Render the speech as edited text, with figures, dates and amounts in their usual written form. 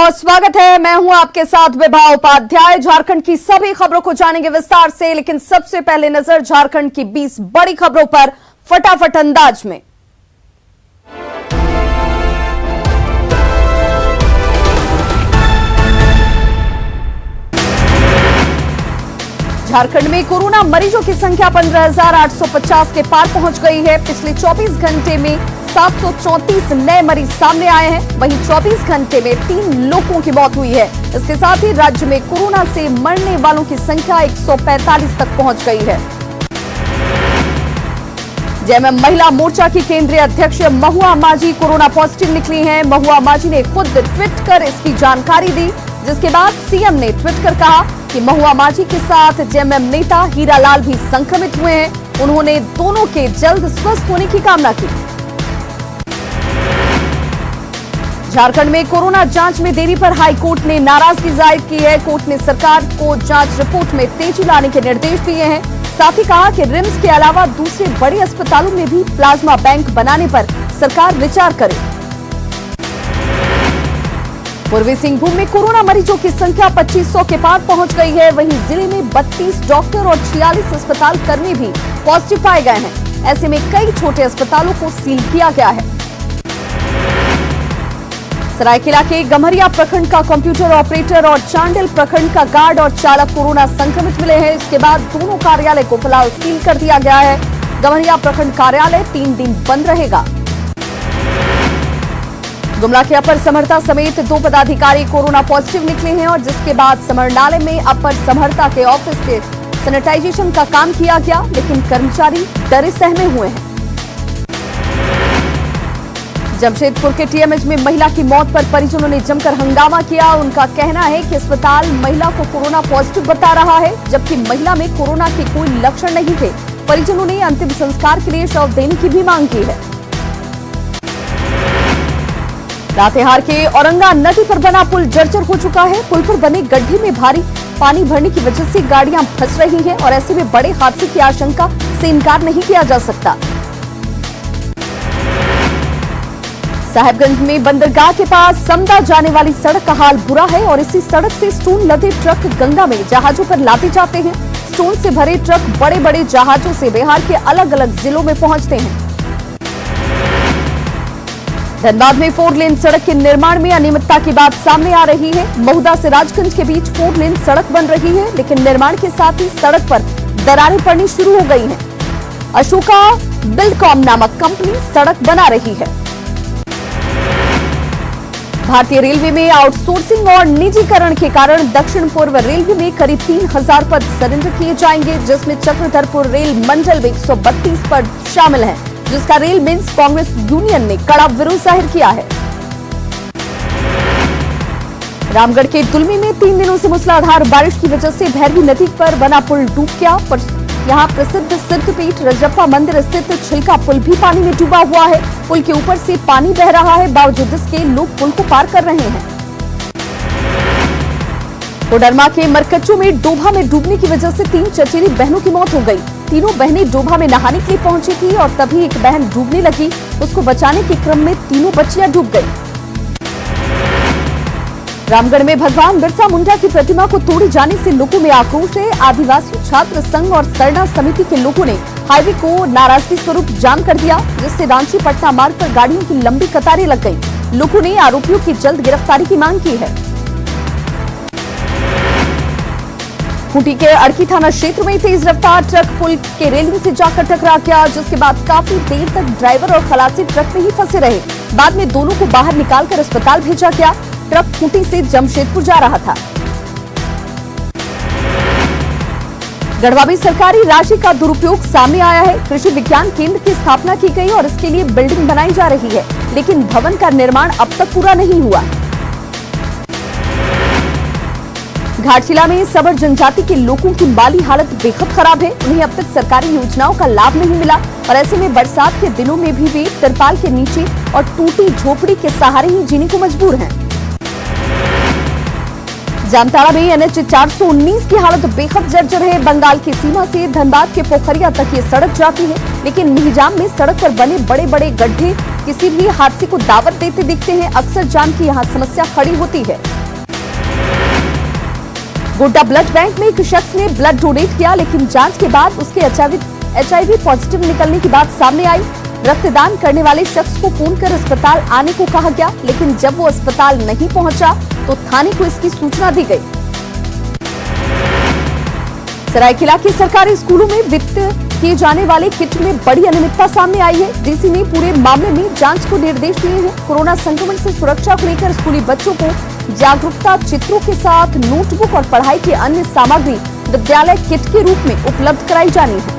बहुत स्वागत है। मैं हूं आपके साथ विभा उपाध्याय। झारखंड की सभी खबरों को जानेंगे विस्तार से, लेकिन सबसे पहले नजर झारखंड की 20 बड़ी खबरों पर फटाफट अंदाज में। झारखंड में कोरोना मरीजों की संख्या 15,850 के पार पहुंच गई है। पिछले 24 घंटे में 734 नए मरीज सामने आए हैं। वहीं 24 घंटे में 3 लोगों की मौत हुई है। इसके साथ ही राज्य में कोरोना से मरने वालों की संख्या 145 तक पहुंच गई है। जेएमएम महिला मोर्चा की केंद्रीय अध्यक्ष महुआ माझी कोरोना पॉजिटिव निकली हैं। महुआ माझी ने खुद ट्वीट कर इसकी जानकारी दी, जिसके बाद सीएम ने ट्वीट कर कहा कि महुआ माझी के साथ जेएमएम नेता हीरालाल भी संक्रमित हुए हैं। उन्होंने दोनों के जल्द स्वस्थ होने की कामना की। झारखंड में कोरोना जांच में देरी पर हाईकोर्ट ने नाराजगी जाहिर की है। कोर्ट ने सरकार को जांच रिपोर्ट में तेजी लाने के निर्देश दिए हैं। साथ ही कहा कि रिम्स के अलावा दूसरे बड़े अस्पतालों में भी प्लाज्मा बैंक बनाने पर सरकार विचार करे। पूर्वी सिंहभूम में कोरोना मरीजों की संख्या 2500 के पार पहुंच गई है। वहीं जिले में 32 डॉक्टर और 46 अस्पताल कर्मी भी पॉजिटिव पाए गए हैं। ऐसे में कई छोटे अस्पतालों को सील किया गया है। सरायकेला के गम्हरिया प्रखंड का कंप्यूटर ऑपरेटर और चांडिल प्रखंड का गार्ड और चालक कोरोना संक्रमित मिले हैं। इसके बाद दोनों कार्यालय को फिलहाल सील कर दिया गया है। गम्हरिया प्रखंड कार्यालय 3 दिन बंद रहेगा। गुमला के अपर समर्था समेत 2 पदाधिकारी कोरोना पॉजिटिव निकले हैं और जिसके बाद समरनालय में अपर समर्था के ऑफिस के सैनिटाइजेशन का काम किया गया, लेकिन कर्मचारी डरे सहमे हुए हैं। जमशेदपुर के टीएमएच में महिला की मौत पर परिजनों ने जमकर हंगामा किया। उनका कहना है कि अस्पताल महिला को कोरोना पॉजिटिव बता रहा है, जबकि महिला में कोरोना के कोई लक्षण नहीं थे। परिजनों ने अंतिम संस्कार के लिए शव देने की भी मांग की है। लातेहार के औरंगा नदी पर बना पुल जर्जर हो चुका है। पुल पर बने गड्ढे में भारी पानी भरने की वजह से गाड़ियां फंस रही हैं और ऐसे में बड़े हादसे की आशंका से इनकार नहीं किया जा सकता। साहेबगंज में बंदरगाह के पास समदा जाने वाली सड़क का हाल बुरा है और इसी सड़क से स्टोन लदे ट्रक गंगा में जहाजों पर लादे जाते हैं। स्टोन से भरे ट्रक बड़े बड़े जहाजों से बिहार के अलग अलग जिलों में पहुंचते हैं। धनबाद में 4 लेन सड़क के निर्माण में अनियमितता की बात सामने आ रही है। महुदा से राजगंज के बीच 4 लेन सड़क बन रही है, लेकिन निर्माण के साथ ही सड़क पर दरारें पड़नी शुरू हो गई हैं। अशोका बिल्डकॉम नामक कंपनी सड़क बना रही है। भारतीय रेलवे में आउटसोर्सिंग और निजीकरण के कारण दक्षिण पूर्व रेलवे में करीब 3000 पद सरेंडर किए जाएंगे, जिसमें चक्रधरपुर रेल मंडल में 132 पद शामिल हैं, जिसका रेल मेंस कांग्रेस यूनियन ने कड़ा विरोध जाहिर किया है। रामगढ़ के दुलमी में 3 दिनों से मूसलाधार बारिश की वजह से भैरवी नदी पर बना पुल डूब गया। यहाँ प्रसिद्ध सिद्धपीठ रजप्पा मंदिर स्थित छिलका पुल भी पानी में डूबा हुआ है। पुल के ऊपर से पानी बह रहा है, बावजूद इसके लोग पुल को पार कर रहे हैं। कोडरमा के मरकच्चो में डोभा में डूबने की वजह से 3 चचेरी बहनों की मौत हो गई। तीनों बहनें डोभा में नहाने के लिए पहुंची थी और तभी एक बहन डूबने लगी। उसको बचाने के क्रम में तीनों बच्चियां डूब गई। रामगढ़ में भगवान बिरसा मुंडा की प्रतिमा को तोड़े जाने से लोगों में आक्रोश है। आदिवासी छात्र संघ और सरना समिति के लोगों ने हाईवे को नाराजगी स्वरूप जाम कर दिया, जिससे रांची पटना मार्ग पर गाड़ियों की लंबी कतारें लग गई। लोगों ने आरोपियों की जल्द गिरफ्तारी की मांग की है। खूंटी के अड़की थाना क्षेत्र में तेज रफ्तार ट्रक पुल के रेलिंग से जाकर टकरा गया, जिसके बाद काफी देर तक ड्राइवर और खलासी ट्रक में ही फंसे रहे। बाद में दोनों को बाहर निकालकर अस्पताल भेजा गया। ट्रक खूंटी से जमशेदपुर जा रहा था। गढ़वा में सरकारी राशि का दुरुपयोग सामने आया है। कृषि विज्ञान केंद्र की स्थापना की गई और इसके लिए बिल्डिंग बनाई जा रही है, लेकिन भवन का निर्माण अब तक पूरा नहीं हुआ। घाटशिला में सबर जनजाति के लोगों की माली हालत बेहद खराब है। उन्हें अब तक सरकारी योजनाओं का लाभ नहीं मिला और ऐसे में बरसात के दिनों में भी वे तिरपाल के नीचे और टूटी झोपड़ी के सहारे ही जीने को मजबूर हैं। जामताड़ा में NH 419 की हालत बेहद जर्जर है। बंगाल की सीमा से धनबाद के पोखरिया तक ये सड़क जाती है, लेकिन मिहिजाम में सड़क पर बने बड़े बड़े गड्ढे किसी भी हादसे को दावत देते दिखते हैं। अक्सर जाम की यहाँ समस्या खड़ी होती है। गोड्डा ब्लड बैंक में एक शख्स ने ब्लड डोनेट किया, लेकिन जांच के बाद उसके HIV पॉजिटिव निकलने की बात सामने आई। रक्तदान करने वाले शख्स को फोन कर अस्पताल आने को कहा गया, लेकिन जब वो अस्पताल नहीं पहुंचा तो थाने को इसकी सूचना दी गई। सरायकेला के सरकारी स्कूलों में वितरित किए जाने वाले किट में बड़ी अनियमितता सामने आई है। डीसी ने पूरे मामले में जांच को निर्देश दिए हैं। कोरोना संक्रमण से सुरक्षा को लेकर स्कूली बच्चों को जागरूकता चित्रों के साथ नोटबुक और पढ़ाई की अन्य सामग्री विद्यालय किट के रूप में उपलब्ध कराई जानी है।